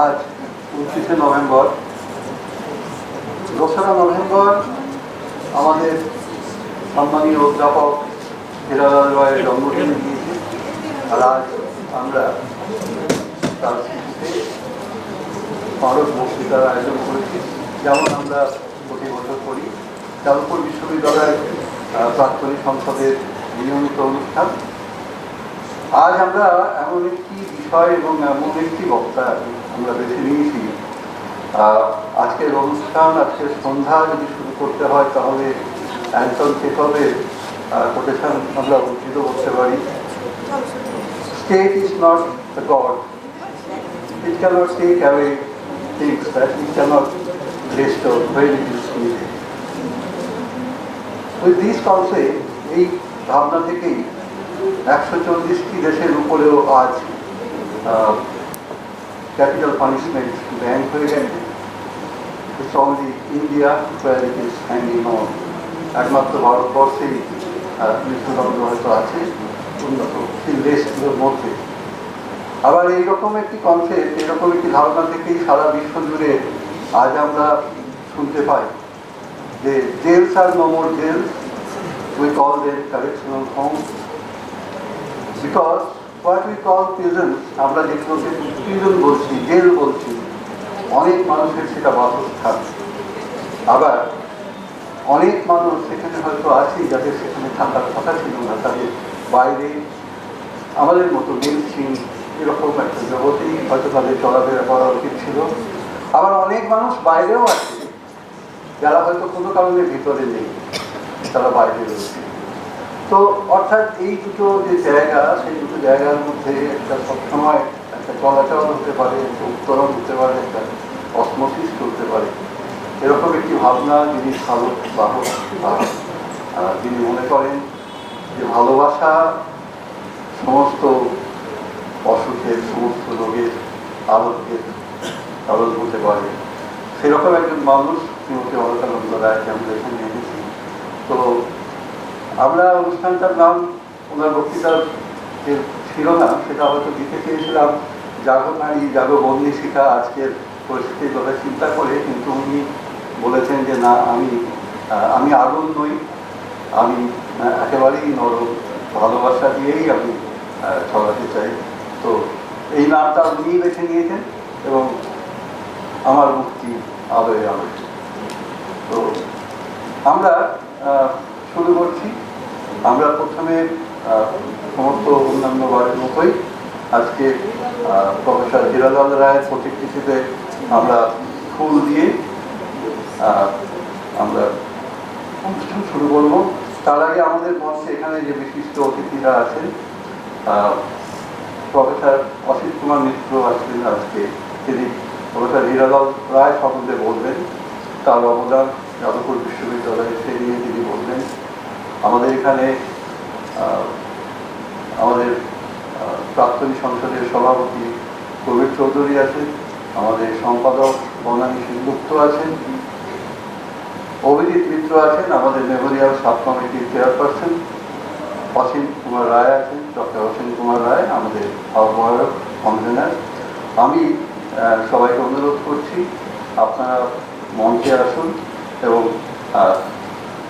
আজ 29শে November. 2রা November আমাদের সম্মানীয় অধ্যাপক হীরালাল রায়ের জন্মদিন দিয়েছে, আর আজ আমরা তার স্মৃতিতে স্মারক বক্তৃতার আয়োজন করেছি। যেমন আমরা প্রতি বছর করি, যাদবপুর বিশ্ববিদ্যালয় প্রাক্তনী সংসদের নিয়মিত অনুষ্ঠান। আজ আমরা এমন একটি বিষয় এবং এমন একটি বক্তা আমরা বেছে নিয়েছি। আজকের অনুষ্ঠান, আজকের সন্ধ্যা যদি শুরু করতে হয় তাহলে অ্যান্টন চেখভের কোটেশন আমরা উদ্ধৃত করতে পারি। State is not the God, it cannot take away things that it cannot restore when it is needed. With this concept, এই ভাবনা থেকেই 140টি দেশের উপরেও আজ ক্যাপিটাল পানিশমেন্ট ব্যান হয়ে গেছে। It's only India where it is hanging on. একমাত্র ভারতবর্ষেই মৃত্যুদণ্ড হয়তো আছে উন্নত দেশগুলোর মধ্যে। আবার এইরকম একটি কনসেপ্ট, এরকম একটি ধারণা থেকেই সারা বিশ্ব জুড়ে আজ আমরা শুনতে পাই যে jails are no more jails, we call them correctional homes, because what we call prisons, আমরা যেগুলোকে প্রিজন বলছি, জেল বলছি, অনেক মানুষের সেটা বাসস্থান। আবার অনেক মানুষ সেখানে হয়তো আছে যাদের সেখানে থাকার কথা ছিল না, তাদের বাইরে আমাদের মতো মেনস্ট্রিম এরকম একটা জগতেই হয়তো তাদের চলাফেরা করা উচিত ছিল। আবার অনেক মানুষ বাইরেও আছে যারা হয়তো কোনো কারণে ভিতরে নেই, তারা বাইরে রয়েছে। তো অর্থাৎ এই দুটো যে জায়গা, সেই দুটো জায়গার মধ্যে একটা সবসময় একটা চলাচল হতে পারে, একটা উত্তরণ হতে পারে, একটা অসমোসিস চলতে পারে, এরকম একটি ভাবনা যিনি সাধক বাহক, যিনি মনে করেন যে ভালোবাসা সমস্ত অসুখের, সমস্ত রোগের আরোগ্যের কারণ হতে পারে, সেরকম একজন মানুষ শ্রীমতী অলকানন্দ রায়কে আমরা এখানে এনেছি। তো আমরা অনুষ্ঠানটার নাম ওনার বক্তৃতার যে ছিল না, সেটা হয়তো দিতে চেয়েছিলাম জাগো নারী জাগো বন্দি শিখা, আজকের পরিস্থিতির কথা চিন্তা করে, কিন্তু উনি বলেছেন যে না, আমি আগুন নই, আমি একেবারেই নরম, ভালোবাসা দিয়েই আমি ছড়াতে চাই। তো এই নামটা উনিই বেছে নিয়েছেন এবং আমার মুক্তি আলোয় আলোয়। তো আমরা শুরু করছি। আমরা প্রথমে সমস্ত অন্যান্য বারের মতোই আজকে প্রফেসর হীরালাল রায়ের প্রতিকৃতিতে আমরা ফুল দিয়ে আমরা অনুষ্ঠান শুরু করব। তার আগে আমাদের মঞ্চে এখানে যে বিশিষ্ট অতিথিরা আছেন, প্রফেসর অসিত কুমার মিত্র আসছেন আজকে, তিনি প্রফেসর হীরালাল রায় সম্বন্ধে বলবেন, তার অবদান যাদবপুর বিশ্ববিদ্যালয়ে সেই নিয়ে তিনি বলবেন। আমাদের এখানে আমাদের প্রাক্তনী সংসদের সভাপতি কবির চৌধুরী আছেন, আমাদের সম্পাদক বনানী সেনগুপ্ত আছেন, অভিজিৎ মিত্র আছেন, আমাদের মেমোরিয়াল সাব কমিটির চেয়ারপারসন, অসীম কুমার রায় আছেন, ডক্টর অসীম কুমার রায় আমাদের আহ্বায়ক কনভেনার। আমি সবাইকে অনুরোধ করছি আপনারা মঞ্চে আসুন এবং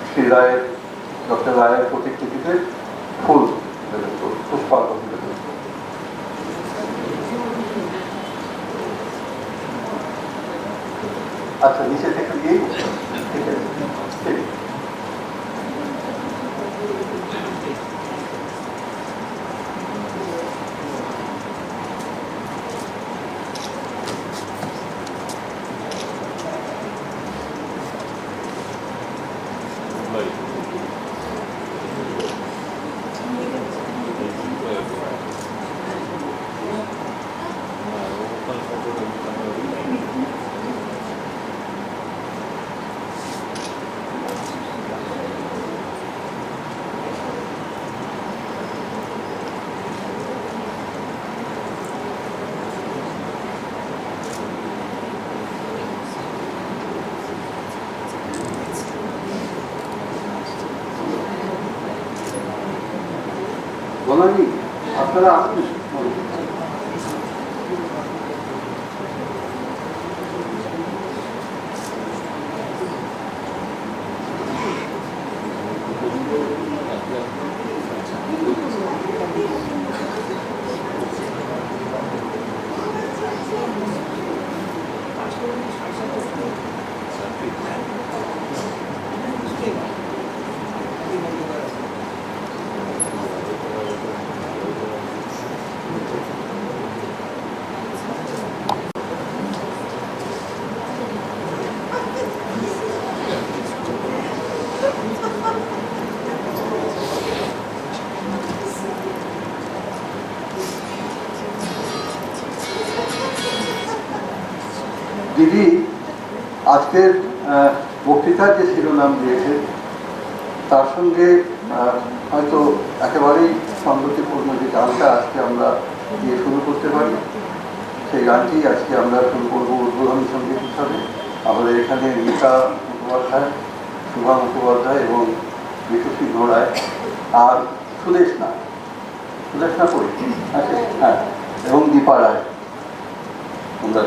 শ্রী রায়ের, ডক্টর রায়ের প্রতিকৃতিতে ফুল পুষ্পার্ঘ দিতে। আচ্ছা, নিচে থেকে দিয়ে ঠিক আছে, ঠিক। বনানী আপনারা আসুন। তিনি আজকের বক্তৃতার যে শিরোনাম দিয়েছেন তার সঙ্গে হয়তো একেবারেই সঙ্গতিপূর্ণ যে গানটা আজকে আমরা দিয়ে শুরু করতে পারি, সেই গানটি আজকে আমরা শুরু করবো উদ্বোধনী সঙ্গীত হিসাবে। আমাদের এখানে মিতা মুখোপাধ্যায়, শুভা মুখোপাধ্যায় এবং বিশ্বসী ঘোড়ায় আর সুদেশনা করি আছে, হ্যাঁ, এবং দীপা রায়। আমরা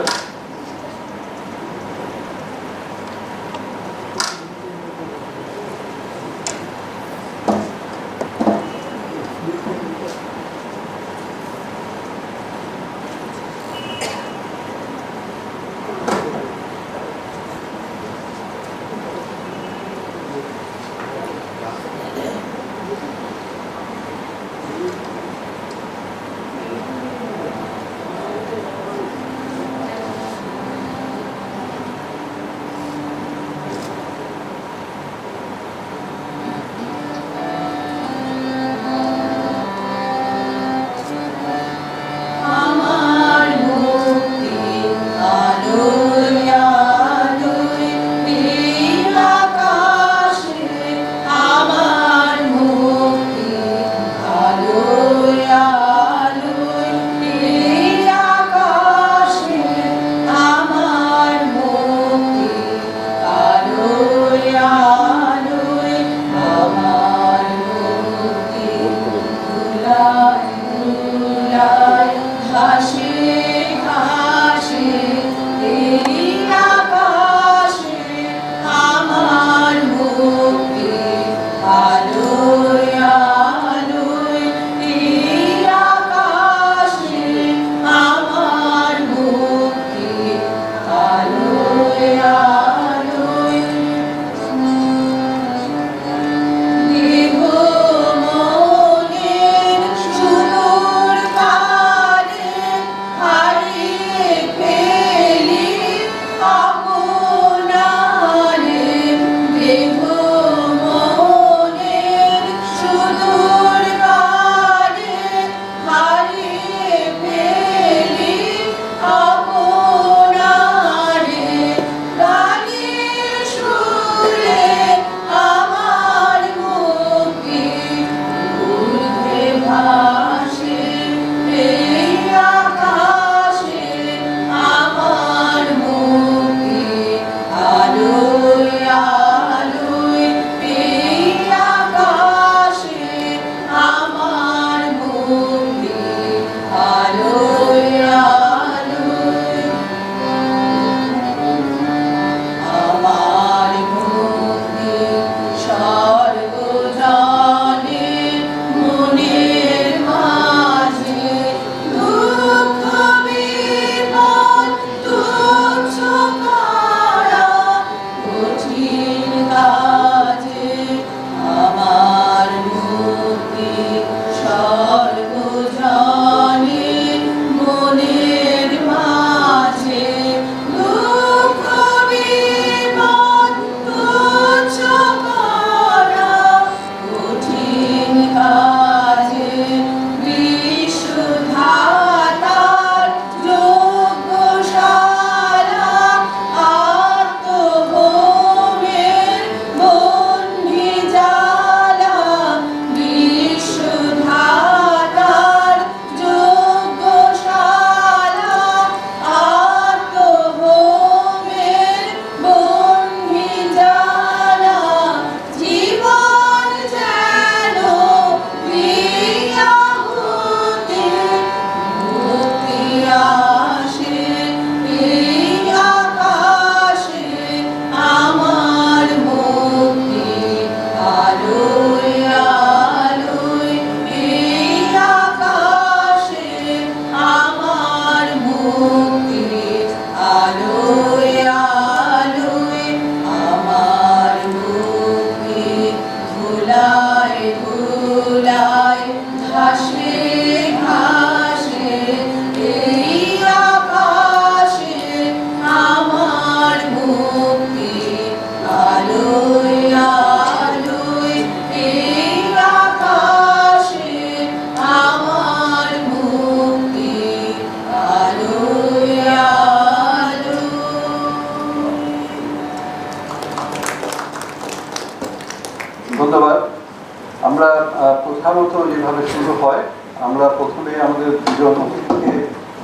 প্রথা মতো যেভাবে শুরু হয়, আমরা প্রথমে আমাদের দুজন অতিথিকে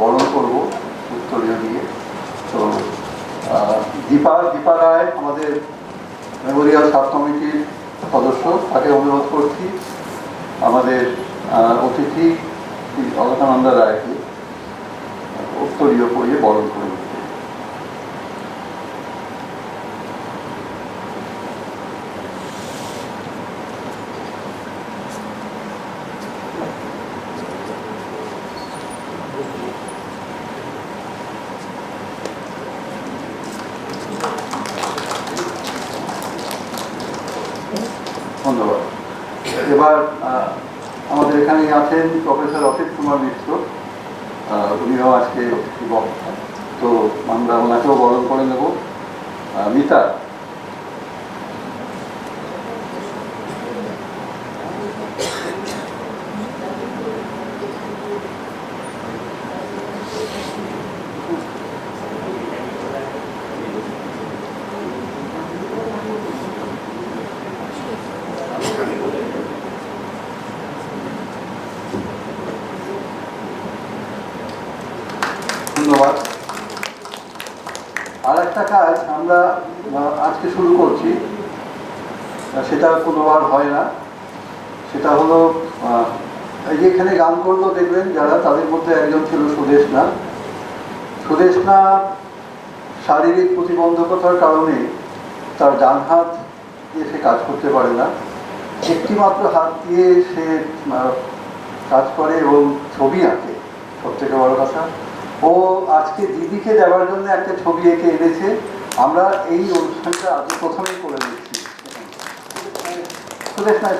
বরণ করব উত্তরীয় দিয়ে। তো দীপা রায় আমাদের মেমোরিয়াল সাব কমিটির সদস্য, তাকে অনুরোধ করছি আমাদের অতিথি অলকানন্দা রায়কে উত্তরীয় পরিয়ে বরণ করে দিতে। ধন্যবাদ। এবার আমাদের এখানে আছেন প্রফেসর অসিত কুমার মিশ্র, উনিও আজকে অতিথি বক্তা, তো আমরা ওনাকেও বরণ করে নেব। মিতা, ধন্যবাদ। আর একটা কাজ আমরা আজকে শুরু করছি, সেটা কোনোবার হয় না, সেটা হলো এই যে এখানে গান করলো দেখবেন যারা, তাদের মধ্যে একজন ছিল সুদেশনা। সুদেশনা শারীরিক প্রতিবন্ধকতার কারণে তার ডান হাত দিয়ে সে কাজ করতে পারে না, একটি মাত্র হাত দিয়ে সে কাজ করে এবং ছবি আঁকে। সব থেকে বড় কথা, ও আজকে দিদিকে দেওয়ার জন্য একটা ছবি এঁকে এনেছে। আমরা এই অনুষ্ঠানটা আজকে প্রথমেই করে দিচ্ছি। সুদেশনা,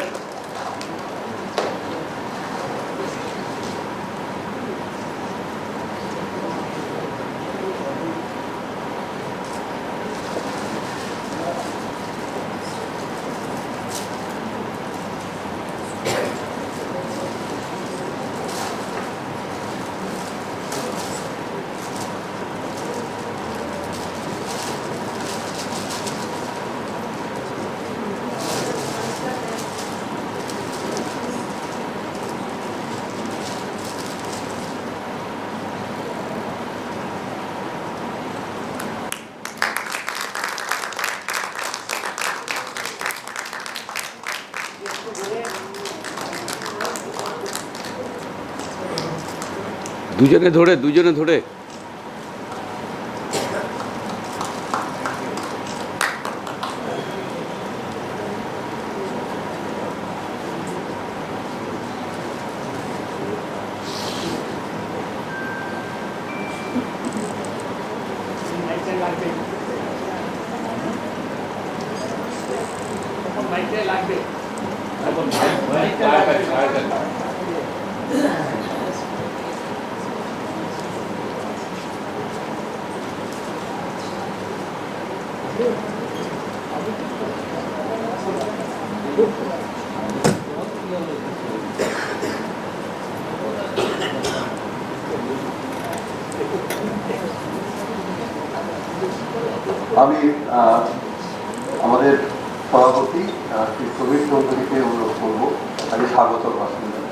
দুজনে ধরে আমি আমাদের সভাপতি শ্রী প্রবীর চৌধুরীকে অনুরোধ করবো আগে স্বাগত ভাষণ দেন।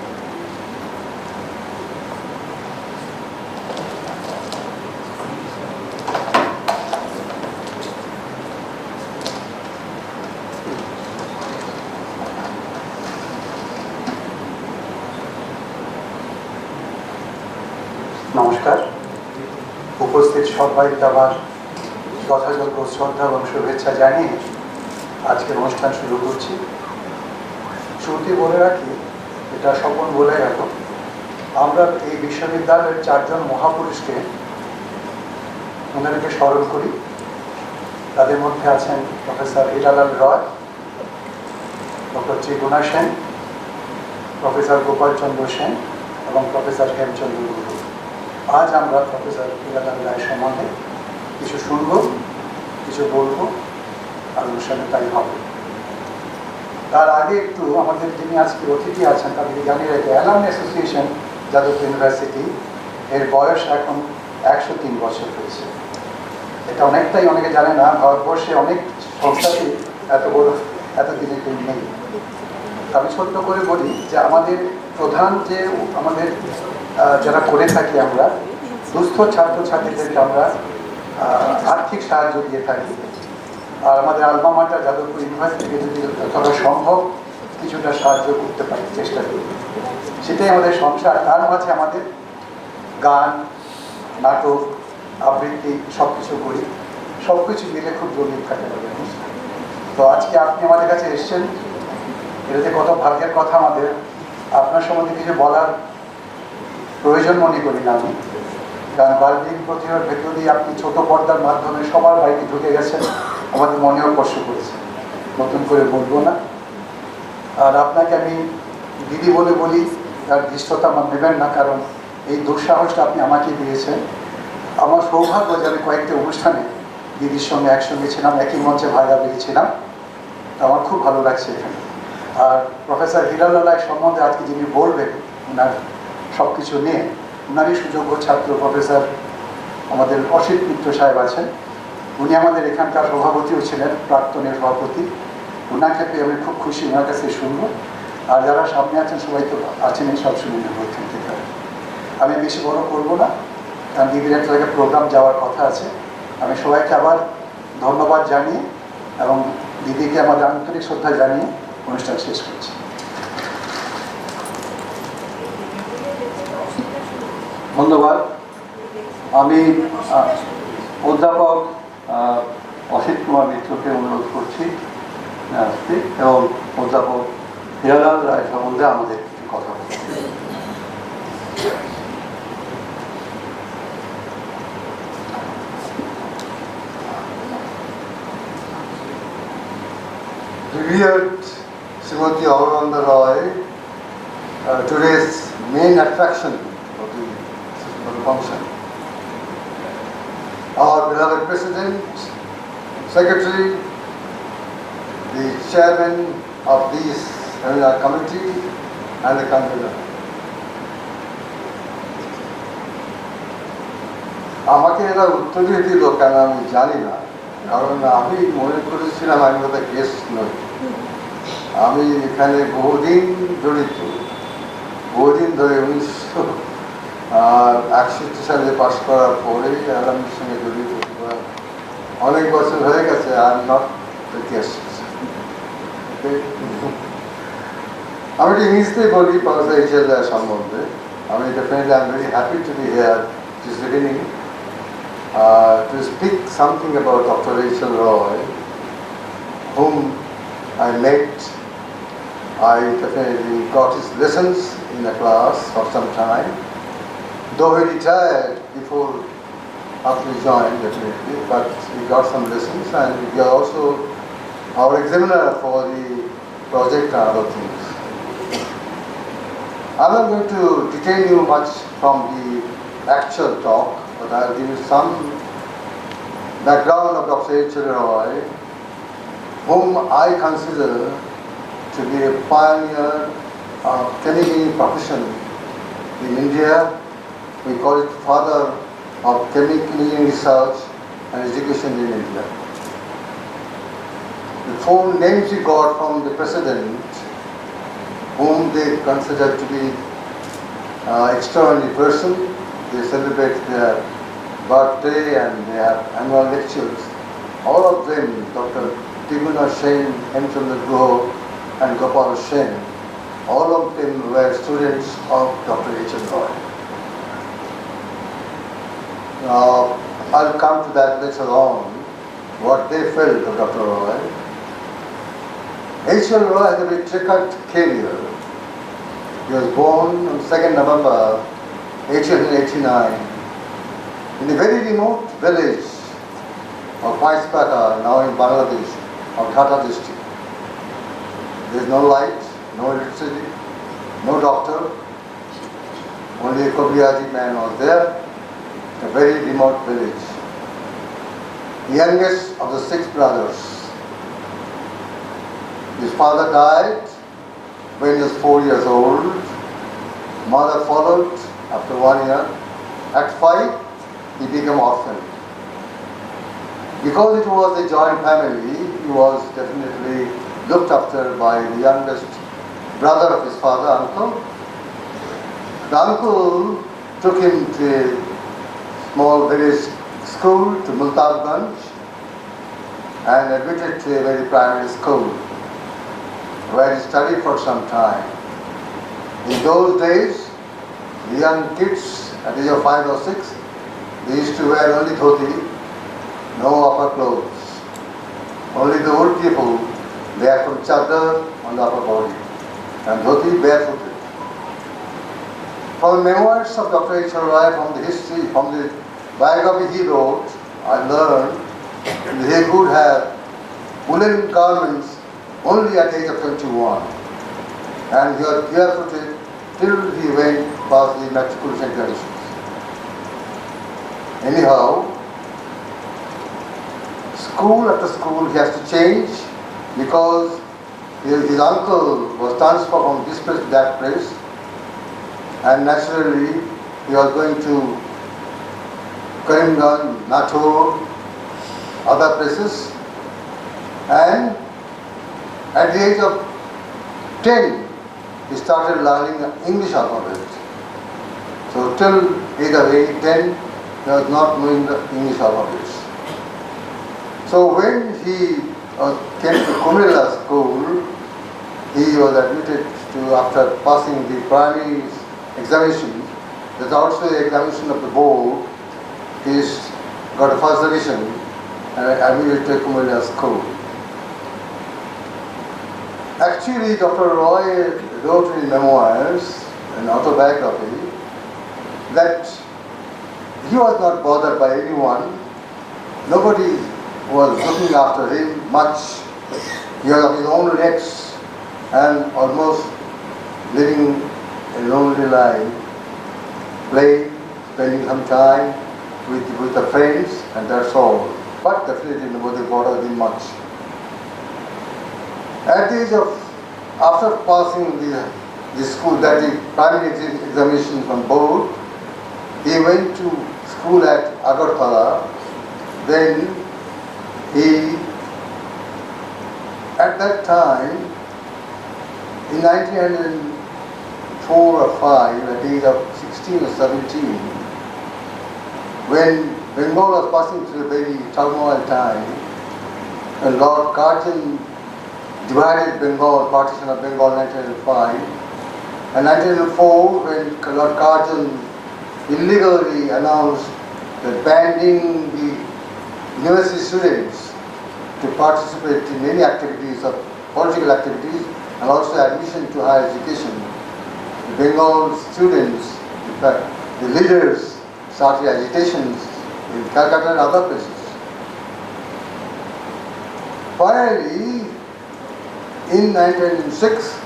নমস্কার। উপস্থিত সবাইকে আবার যথাযোগ্য শ্রদ্ধা এবং শুভেচ্ছা জানিয়ে আজকের অনুষ্ঠান শুরু করছি। শুরুতে বলে রাখি, এটা স্বপন বলে গেল, আমরা এই বিশ্ববিদ্যালয়ের 4 জন মহাপুরুষকে ওনাদেরকে স্মরণ করি। তাদের মধ্যে আছেন প্রফেসর হীরালাল রয়, ডক্টর ত্রিগুণা সেন, প্রফেসর গোপালচন্দ্র সেন এবং প্রফেসর হেমচন্দ্র গুরু। আজ আমরা প্রফেসর হীরালাল রায় সম্বন্ধে কিছু শুনব, কিছু বলবো, আর অনুষ্ঠানে তাই হবে। তার আগে একটু আমাদের যিনি আজকে অতিথি আছেন তাদেরকে জানিয়ে রেখে, অ্যালামনি অ্যাসোসিয়েশন যাদবপুর ইউনিভার্সিটি এর বয়স এখন 103 বছর হয়েছে। এটা অনেকটাই, অনেকে জানে না, ভারতবর্ষে অনেক সংস্থাতেই এত বড় এত দিনে কেউ নেই। আমি ছোট্ট করে বলি যে আমাদের প্রধান যে আমাদের যারা করে থাকি আমরা দুস্থ ছাত্রছাত্রীদেরকে আমরা আর্থিক সাহায্য দিয়ে থাকি। আর আমাদের আলমা মাটার যাদবপুর ইউনিভার্সিটি থেকে যদি যতটা সম্ভব কিছুটা সাহায্য করতে পারি, চেষ্টা করি, সেটাই আমাদের সংসার। তার মাঝে আমাদের গান, নাটক, আবৃত্তি সব কিছু করি, সব কিছু মিলে খুব জরুরি থাকে আমাদের। তো আজকে আপনি আমাদের কাছে এসছেন, এটাতে কত ভাগ্যের কথা আমাদের। আপনার সম্বন্ধে কিছু বলার প্রয়োজন মনে করি না আমি, কারণ বাল্যিক প্রতিভার ভেতর দিয়ে আপনি ছোট পর্দার মাধ্যমে সবার বাড়িতে ঢুকে গেছেন, আমাদের মনেও স্পর্শ করেছে, নতুন করে বলবো না। আর আপনাকে আমি দিদি বলে বলি, তার দৃষ্টতা আমার নেবেন না, কারণ এই দুঃসাহসটা আপনি আমাকে দিয়েছেন। আমার সৌভাগ্য যে আমি কয়েকটা অনুষ্ঠানে দিদির সঙ্গে একসঙ্গে ছিলাম, একই মঞ্চে ভাইরা বেরিয়েছিলাম, তো আমার খুব ভালো লাগছে এখানে। আর প্রফেসর হিলাল সম্বন্ধে আজকে যিনি বলবেন, ওনার সব কিছু নিয়ে, ওনারই সুযোগ্য ছাত্র প্রফেসর আমাদের অসিত মিত্র সাহেব আছেন, উনি আমাদের এখানকার সভাপতিও ছিলেন, প্রাক্তনের সভাপতি। ওনাকে পেয়ে আমি খুব খুশি, ওনার কাছে শুনবো। আর যারা সামনে আছেন সবাই তো আছেন, এই সব শুনে নেব এখান থেকে। আমি বেশি বড় করবো না, কারণ দিদির একটা জায়গায় প্রোগ্রাম যাওয়ার কথা আছে। আমি সবাইকে আবার ধন্যবাদ জানিয়ে এবং দিদিকে আমাদের আন্তরিক শ্রদ্ধা জানিয়ে অনুষ্ঠান শেষ করছি। ধন্যবাদ। আমি অধ্যাপক অসিত কুমার মিত্রকে অনুরোধ করছি আসতে, এবং অধ্যাপক হিরালাল রায় সম্বন্ধে আমাদের কিছু কথা বলতে। Revered Srimati Aurananda Roy, today's main attraction of the function. Our beloved President, Secretary, the Chairman of this seminar committee, and the convener. আমাকে এরা উত্তর দিয়ে দিল কেন আমি জানি না, কারণ আমি মনে করেছিলাম আমি ওদের গেস্ট নই। আমি এখানে বহুদিন জড়িত, বহুদিন ধরে 1961 সালে পাশ করার পরেই আলমের সঙ্গে জড়িত, অনেক বছর হয়ে গেছে। Are not the guest. আমি একটু ইংলিশতেই বলি প্রফেসর এইচ.এল. রায় সম্বন্ধে। আমি definitely I am very happy to B here this evening to speak something about Dr. H.L. Roy, whom I met. I definitely got his lessons in the class for some time, though he retired before after he joined definitely, but he got some lessons, and he was also our examiner for the project and other things. I'm not going to detain you much from the actual talk, but I'll give you some background of Dr. H.L. Roy, whom I consider to be a pioneer of chemistry profession in India. We call it father of chemical engineering research and education in India. The four names he got from the president, whom they consider to be extraordinary person. They celebrate their birthday and they have annual lectures. All of them, Dr. Tiguna Sen, Hemchandra Guha, and Gopal Sen, all of them were students of Dr. H.L. Roy. I'll come to that later on, what they felt of Dr. Roy. H.L. Roy had a very checkered career. He was born on 2nd November 1889 in a very remote village of Paispata, now in Bangladesh, of Dhaka district. There is no light, no electricity, no doctor, only a Kobliaji man was there, a very remote village. The youngest of the 6 brothers. His father died when he was 4 years old. Mother followed after 1 year. At 5, he became orphan. Because it was a joint family, he was definitely looked after by the youngest brother of his father, uncle. The uncle took him to a small village school, to Multabganj, and admitted to a very primary school, where he studied for some time. In those days, the young kids at the age of 5 or 6, they used to wear only dhoti, no upper clothes. Only the old people, they had from chadar on the upper body, and dhoti barefooted. From the memoirs of Dr. H. R. Roy, from the history, from the biography he wrote, I learned that he could have woolen garments only at the age of 21, and he was barefooted till he went past the matriculation examinations. Anyhow, school after school he has to change because his uncle was transferred from this place to that place, and naturally he was going to Karimganj, Nathur, other places, and at the age of 10 he started learning English alphabet. So till age of 10 he was not knowing the English alphabets. So when he came to Kumilla school, he was admitted to, after passing the primary examination, there's also an examination of the board. He's got a first division and admitted to Kumilla school. Actually, Dr. Roy wrote in memoirs, an autobiography, that he was not bothered by anyone. Nobody was looking after him much. He was on his own legs and almost living a lonely life, playing, spending some time with the friends, and that's all. But definitely nobody bothered him much. At the age of, after passing the school, that the primary examination from board, he went to school at Agartala. Then he, at that time, in 1904 or 5, at the age of 16 or 17, when Bengal was passing through a very turmoil time, and Lord Curzon divided Bengal, partition of Bengal in 1905, and 1904, when Lord Curzon illegally announced that banning the university students to participate in any activities of political activities and also admission to higher education. The Bengal students, in fact, the leaders started agitations in Calcutta and other places. Finally, in 1906,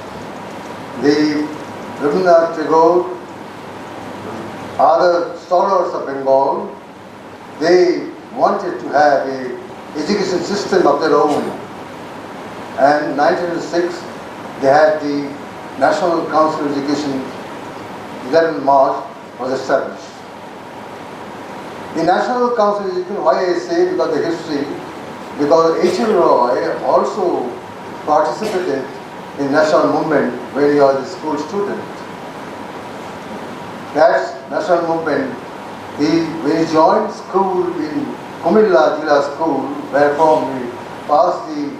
the Rabindranath Tagore, other scholars of Bengal, they wanted to have a education system of their own. And 1906, they had the National Council of Education, 11 March, was established. The National Council of Education, why I say because of the history, because H. L. Roy also participated in national movement when he was a school student. That national movement, when he joined school in Kumilla Jilla School, wherefrom he passed the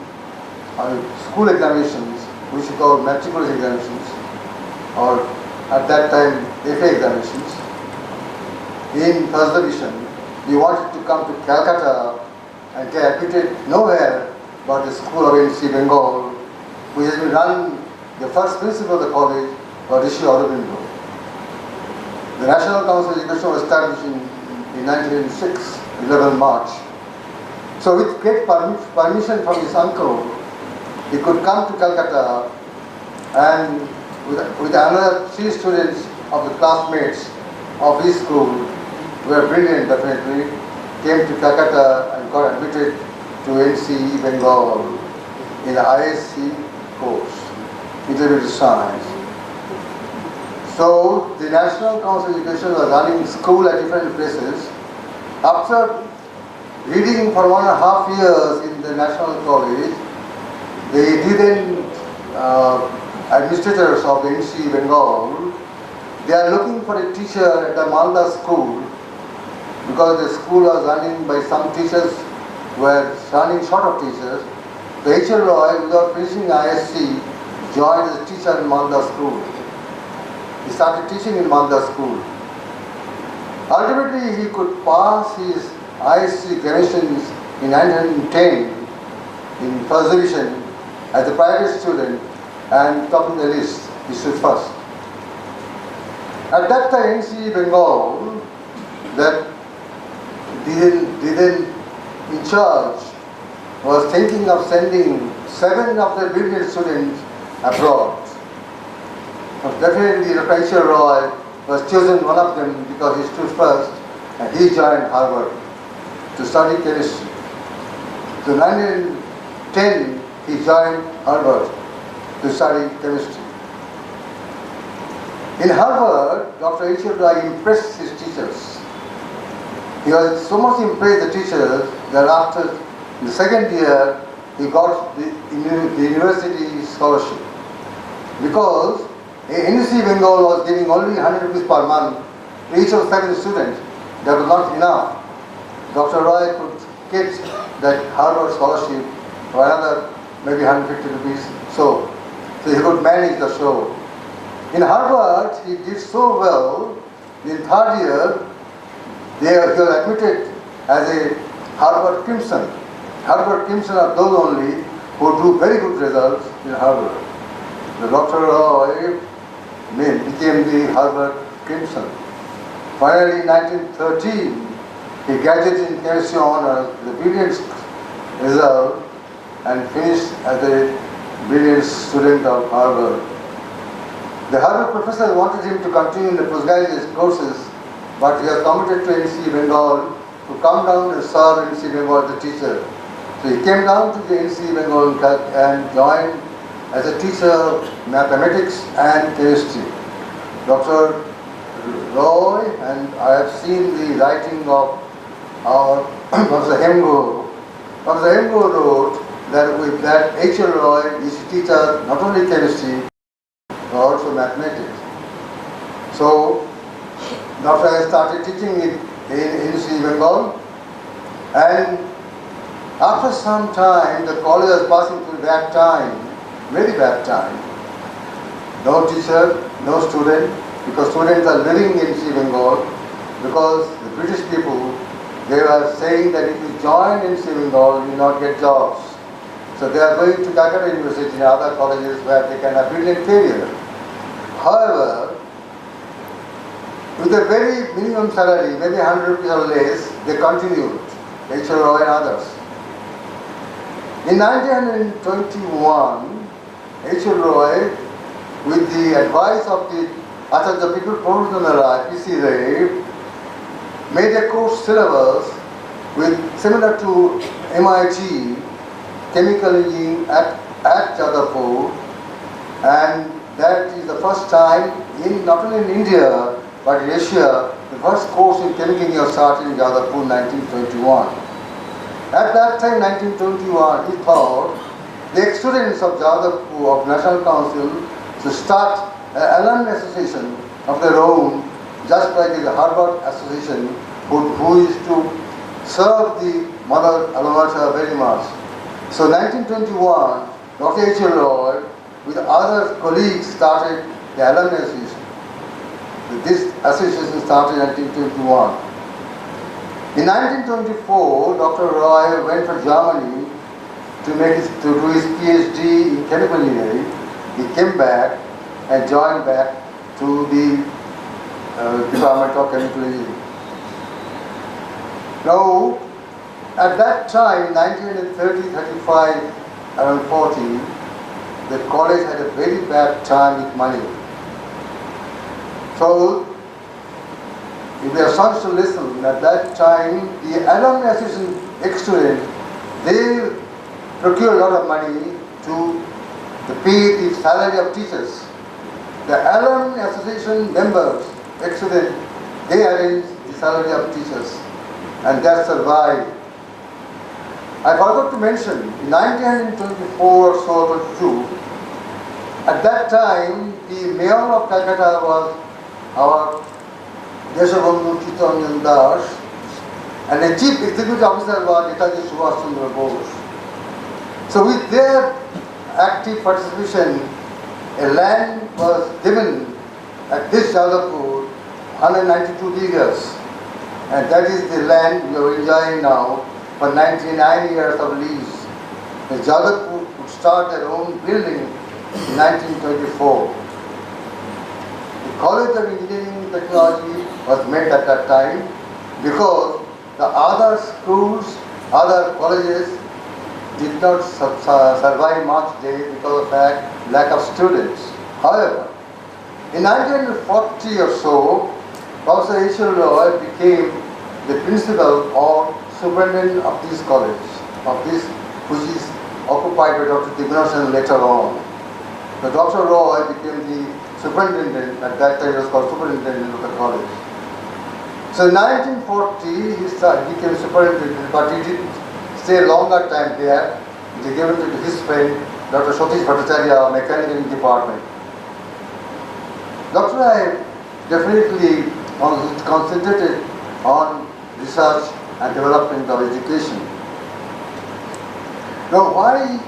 school examinations, which we call matriculation examinations, or at that time FA examinations, in first division, he wanted to come to Calcutta and get admitted nowhere but the school of NC Bengal, which has been run, the first principal of the college was Rishi Aurobindo. The National Council of Education was established in 1906, 11 March. So with great permission from his uncle, he could come to Calcutta, and with another 3 students of the classmates of his school, who were brilliant definitely, came to Calcutta and got admitted to NCE Bengal in the ISC course, Intermediate Science. So the National Council of Education was running school at different places. After reading for 1.5 years in the National College, they didn't administrators of the NC Bengal, they are looking for a teacher at the Malda school because the school was running by some teachers were running short of teachers. The H.L. Roy, without finishing ISC, joined as a teacher in Malda school. He started teaching in Malda school. Ultimately, he could pass his ISC examinations in 1910 in first division as a private student and top of the list. He stood first. At that time, NC Bengal, that then in charge, was thinking of sending 7 of the brilliant students abroad. But definitely, Dr. H.L. Roy was chosen one of them because he stood first and he joined Harvard to study chemistry. So in 1910, he joined Harvard to study chemistry. In Harvard, Dr. H.L. Roy impressed his teachers. He was so much impressed the teachers that after the second year, he got the university scholarship. Because NC Bengal was giving only 100 rupees per month to each of 7 students. That was not enough. Dr. Roy could get that Harvard scholarship for another maybe 150 rupees. So he could manage the show. In Harvard, he did so well. In third year, he was admitted as a Harvard Crimson. Harvard Crimson are those only who do very good results in Harvard. The Dr. Roy became the Harvard Crimson. Finally, in 1913, he graduated in chemistry honors with a brilliant result and finished as a brilliant student of Harvard. The Harvard professor wanted him to continue in the postgraduate courses, but he was committed to NC Bengal to come down and serve NC Bengal as a teacher. So he came down to the NC Bengal and joined as a teacher of mathematics and chemistry. Dr. Roy, and I have seen the writing of our Professor Hemgo. Professor Hemgo wrote that with that H.L. Roy used to teach us not only chemistry but also mathematics. So Dr. I started teaching it in NC Bengal, and after some time the college was passing through bad time, very bad time. No teacher, no student, because students are living in NC Bengal, because the British people, they were saying that if you join NC Bengal, you will not get jobs. So they are going to Calcutta University and other colleges where they can have brilliant career. However, with a very minimum salary, maybe 100 rupees or less, they continued, H.L. Roy and others. In 1921, H.L. Roy, with the advice of the Acharya People Provisional Rai, P.C. Ray, made a course syllabus with similar to MIT, chemical engineering at Jadavpur, and that is the first time in not only in India but in Asia, the first course in chemical engineering started in Jadavpur in 1921. At that time, 1921, he thought the ex-students of Jadavpur of National Council to start an alumni association of their own, just like the Harvard Association, who is to serve the mother alma mater very much. So 1921, Dr. H.L. Roy with other colleagues started the alumni association. This association started in 1921. In 1924, Dr. Roy went to Germany to do his PhD in chemical engineering. He came back and joined back to the Department of Chemical Engineering. Now, at that time, 1930, 35, around 40, the college had a very bad time with money. So, if they are sons to listen, at that time, the alumni association ex-students, they procure a lot of money to pay the salary of teachers. The alumni association members, ex-students, they arrange the salary of teachers, and that survived. I forgot to mention, in 1924 or so, 22, At that time, the mayor of Calcutta was our Deshabandhu Chittaranjan Das, and the chief executive officer was Netaji Subhash Chandra Bose. So with their active participation, a land was given at this Jadavpur, 192 acres, and that is the land we are enjoying now for 99 years of lease. The Jadavpur could start their own building in 1924. The College of Engineering and Technology was made at that time because the other schools, other colleges did not survive much day because of that lack of students. However, in 1940 or so, Professor H.L. Roy became the principal or superintendent of this college, which is occupied by Dr. Tignosan later on. So Dr. Roy became the superintendent, at that time it was called superintendent of the college. So in 1940, he became superintendent, but he didn't stay a longer time there. He gave it to his friend, Dr. Satish Bhattacharya of Mechanical Engineering Department. Dr. Roy definitely concentrated on research and development of education. Now why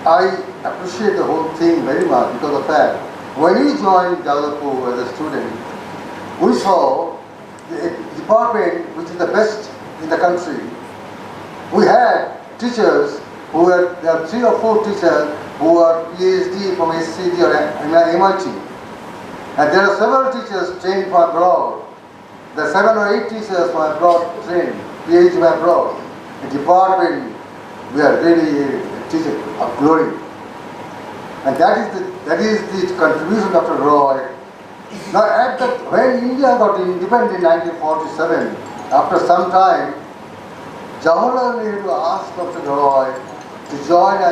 I appreciate the whole thing very much because of that, when he joined Jadavpur as a student, we saw the department which is the best in the country. We had teachers there are 3 or 4 teachers who are PhD from SCD or MIT. And there are several teachers trained from abroad. There are 7 or 8 teachers from abroad trained, PhD from abroad. The department, we are really teachers of glory. And that is the contribution of Dr. Roy. Now when India got independent in 1947, after some time, Jawaharlal Nehru asked Dr. Roy to join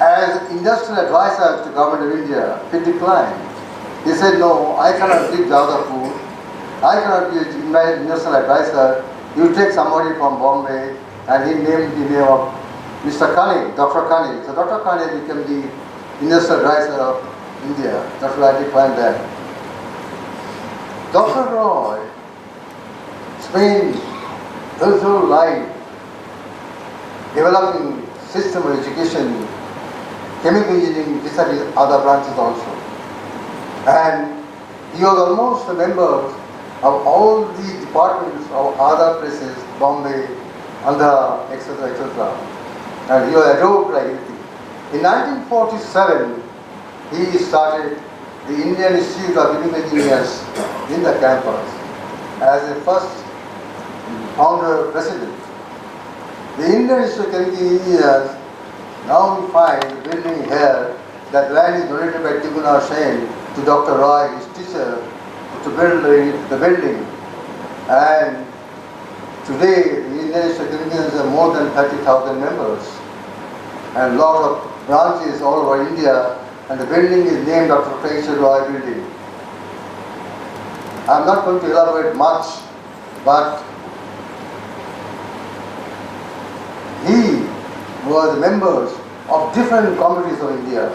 as industrial advisor to government of India. He declined. He said, no, I cannot leave Jadavpur. I cannot be an industrial advisor. You take somebody from Bombay, and he named the name of Mr. Kane, Dr. Kane. So Dr. Kane became the industrial advisor of India. That's why I declined that. Dr. Roy spent his whole life developing system of education, chemical engineering, besides other branches also. And he was almost a member of all the departments of other places, Bombay, Andhra, etc., etc. And he was adored like anything. In 1947, he started the Indian Institute of Chemical Engineers in the campus as the first founder president. The Indian Institute of Chemical Engineers, now we find the building here, that land is donated by Tiguna Sen to Dr. Roy, his teacher, to build the building. And today, the Indian Institute of Chemical Engineers have more than 30,000 members and lot of branches all over India, and the building is named after H.L. Roy building. I am not going to elaborate much, but he was members of different communities of India,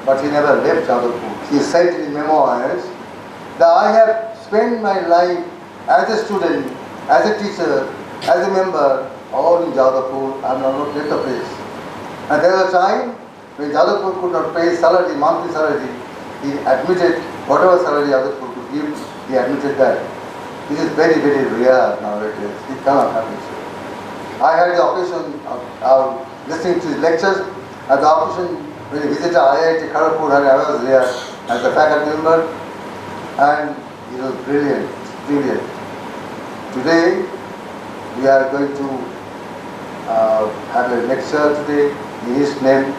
but he never left Jadavpur. He said in his memoirs that I have spent my life as a student, as a teacher, as a member, all in Jadavpur. I have not left the place. And there was a time when Jadavpur could not pay salary, monthly salary. He admitted whatever salary Jadavpur could give, he admitted that. This is very, very rare nowadays. It cannot happen. I had the occasion of listening to his lectures. At the occasion when he visited IIT Kharagpur, and I was there as a faculty member, and he was brilliant, brilliant. Today, we are going to have a lecture today in his name,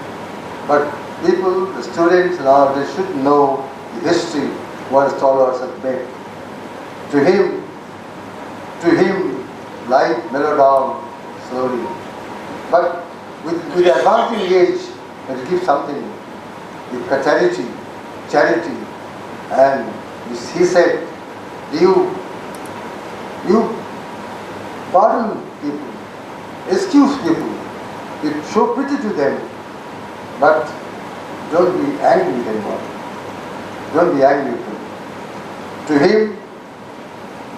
but people, the students and all, they should know the history, what his scholars have made. To him, life mellowed down slowly. But with the advancing age, it gives something, with charity, and he said, you pardon people, excuse people, It's so pretty to them, but don't be angry with anyone. Don't be angry with him. To him,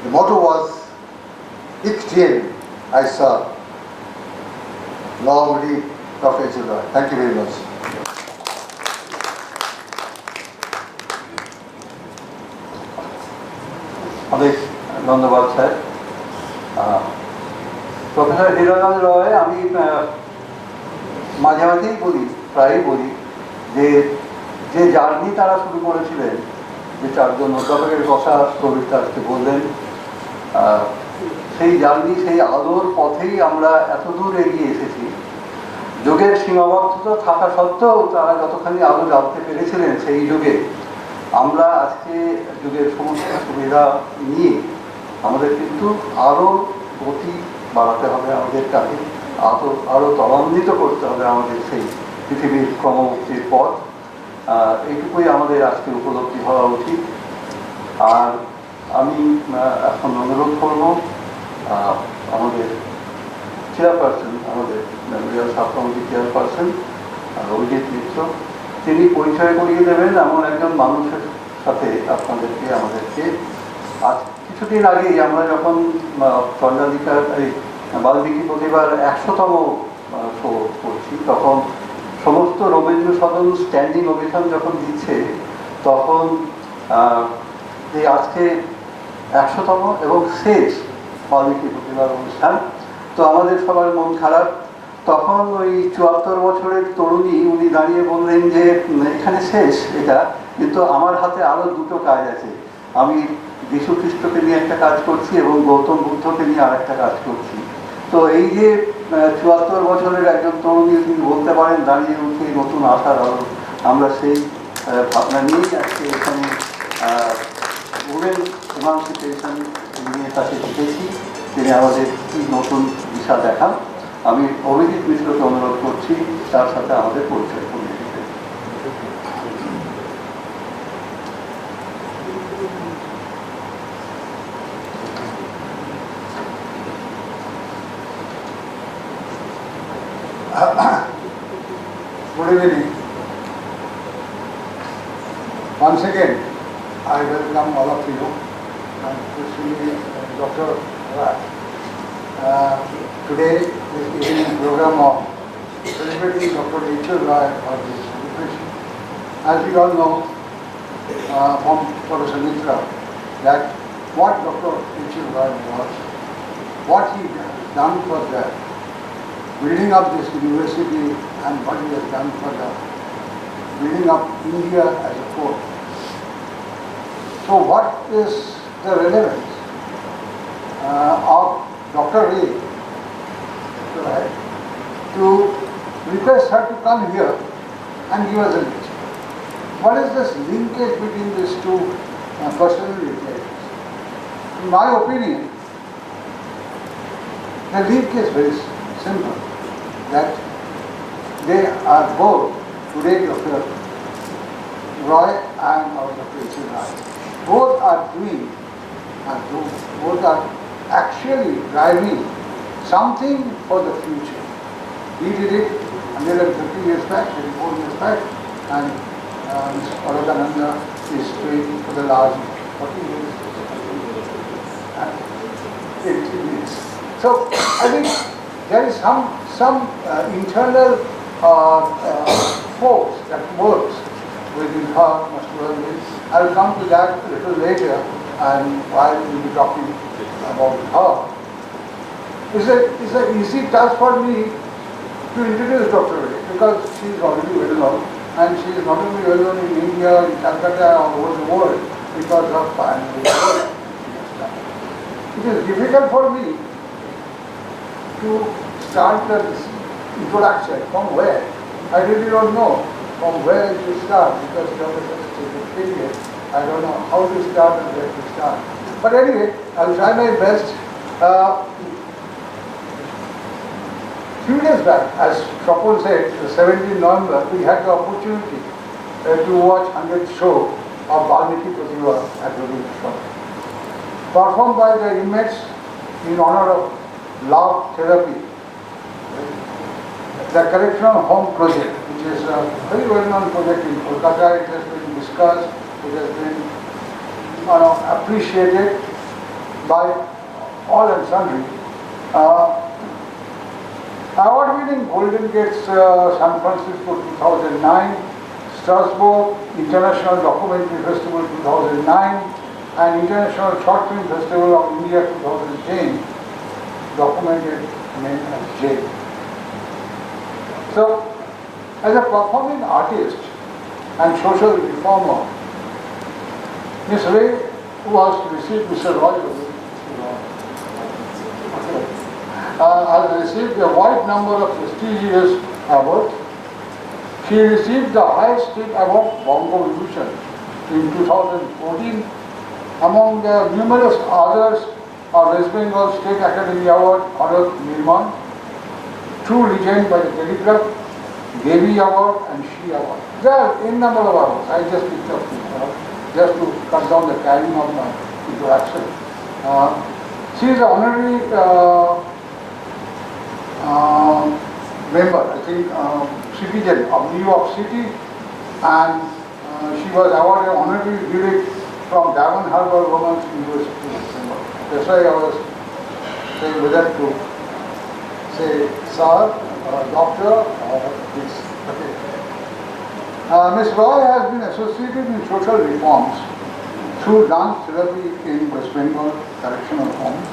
the motto was, Ich Tien, I saw. Long live Dr. H.L. Roy. Thank you very much. অনেক ধন্যবাদ sir. Professor Hiralal রয়, আমি মাঝে মাঝেই বলি, প্রায়ই বলি, যে যে জার্নি তারা শুরু করেছিলেন, যে চারজন অধ্যাপকের কথা প্রবীরটা আজকে বললেন, সেই জার্নি, সেই আলোর পথেই আমরা এত দূর এগিয়ে এসেছি। যুগের সীমাবদ্ধতা থাকা সত্ত্বেও তারা যতখানি আলো জ্বালতে পেরেছিলেন সেই যুগে, আমরা আজকে যুগের সমস্ত সুবিধা নিয়ে আমাদের কিন্তু আরও গতি বাড়াতে হবে, আমাদের কাছে আরও ত্বরান্বিত করতে হবে আমাদের সেই পৃথিবীর ক্রমমুক্তির পথ। এইটুকুই আমাদের আজকে উপলব্ধি হওয়া উচিত। আর আমি এখন অনুরোধ করব আমাদের চেয়ারপারসন, আমাদের মেমোরিয়াল সাব কমিটির চেয়ারপারসন অভিজিৎ মিত্র, তিনি পরিচয় করিয়ে দেবেন এমন একজন মানুষের সাথে আপনাদেরকে, আমাদেরকে। আজ কিছুদিন আগেই আমরা যখন চন্দ্রাধিকার বাল্মীকি প্রতিভার 100তম শো করছি, তখন সমস্ত রবীন্দ্র সদন স্ট্যান্ডিং অভিযান যখন দিচ্ছে, তখন এই আজকে 100তম এবং শেষ বাল্মীকি প্রতিভার অনুষ্ঠান, তো আমাদের সবার মন খারাপ। তখন ওই 74 বছরের তরুণী উনি দাঁড়িয়ে বললেন যে এখানে শেষ এটা, কিন্তু আমার হাতে আরও দুটো কাজ আছে। আমি যীশু খ্রিস্টকে নিয়ে একটা কাজ করছি এবং গৌতম বুদ্ধকে নিয়ে আর একটা কাজ করছি। তো এই যে 74 বছরের একজন তরুণী তিনি বলতে পারেন দাঁড়িয়ে উঠে নতুন আশার আলো, আমরা সেই ভাবনা নিয়েই আজকে এখানে উমেন ইমানসিপেশন নিয়ে তাকে শিখেছি। তিনি আমাদের কি নতুন দিশা দেখান। আমি অভিজিৎ মিশ্রকে অনুরোধ করছি তার সাথে আমাদের পরিচয় করিয়ে দিতে। Good evening. Once again, I welcome all of you, and especially Dr. Raj. Today is the evening program of celebrating Dr. H.L. Roy for this celebration. As we all know from Professor Mitra, that what Dr. H.L. Roy was, what he has done for the building up this university, and what he has done for the building up India as a whole. So what is the relevance of Dr. Ray to request her to come here and give us a lecture? What is this linkage between these two personalities? In my opinion, the link is very simple, that they are both today Dr. Roy and our Dr. H.L. Roy. Both are doing, both are actually driving something for the future. He did it 150 years back, 34 years back, and Mr. Paradananda is doing for the last 40 years. And it is. So I think there is some internal force that works within her, must well be. I will come to that a little later, and while we will be talking about her. It's an easy task for me to introduce Dr. Ray, because she is already well known, and she is not only well known in India, in Calcutta, all over the world, because of pioneering work. It is difficult for me to start the introduction. From where? I really don't know from where I should start, because you have such a period. I don't know how to start and where to start. But anyway, I will try my best. Few days back, as Shapul said, the 17th November, we had the opportunity to watch 100th show of Valmiki Pratibha at Rabindra Shop, performed by the inmates in honor of love therapy. the correctional home project, which is a very well-known project in Kolkata. It has been discussed, it has been appreciated by all and sundry. Award-winning Golden Gates San Francisco 2009, Strasbourg International Documentary Festival 2009, and International Short Film Festival of India 2010 documented men as jail. So, as a performing artist and social reformer, Ms. Ray was received, Mr. Roy, has received a wide number of prestigious awards. She received the highest state award, Bongo Vibhushan, in 2014. Among the numerous others are West Bengal State Academy Award, Bharat Nirman, True Legend by the Telegraph, Devi Award and She Award. There are n number of awards. I just picked up just to cut down the time of my interaction. She is an honorary member, I think, citizen of New York City, and she was awarded honorary degree from Dagon Harbor Women's University. That's why I was saying whether to say sir, doctor, or this. Okay. Ms. Roy has been associated in social reforms through dance therapy in West Bengal correctional homes,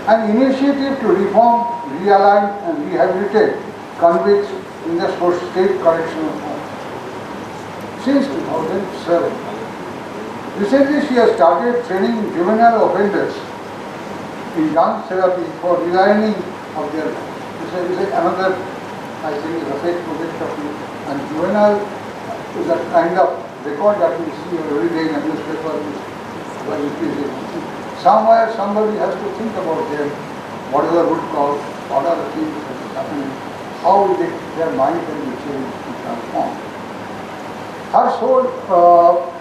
an initiative to reform, realign and rehabilitate convicts in the state correctional homes since 2007. Recently, she has started training juvenile offenders in dance therapy for realigning of their life. This is another, I think, is a fake project of you. And juvenile is a kind of record that we see every day in a newspaper. Somewhere somebody has to think about them. What is the root cause? What are the things that are happening? How will their mind can be changed and transformed? Her sole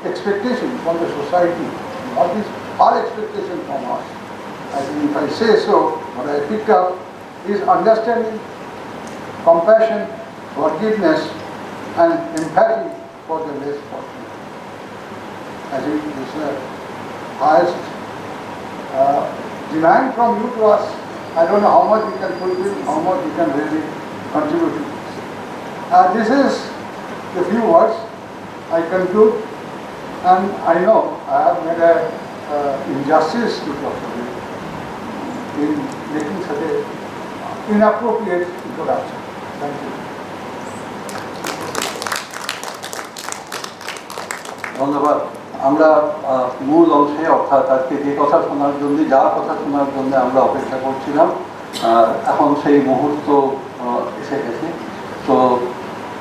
expectation from the society, what is our expectation from us? I think if I say so, what I picked up is understanding, compassion, forgiveness, and empathy for the less fortunate. I think this is the highest demand from you to us. I don't know how much we can fulfill, how much we can really contribute to this. This is the few words I conclude, and I know I have made a injustice to Dr. Ray in making such a inappropriate introduction. Thank you. ধন্যবাদ। আমরা মূল অংশে অর্থাৎ আজকে যে কথা শোনার জন্য, যার কথা শোনার জন্য আমরা অপেক্ষা করছিলাম, এখন সেই মুহূর্ত এসে গেছে। তো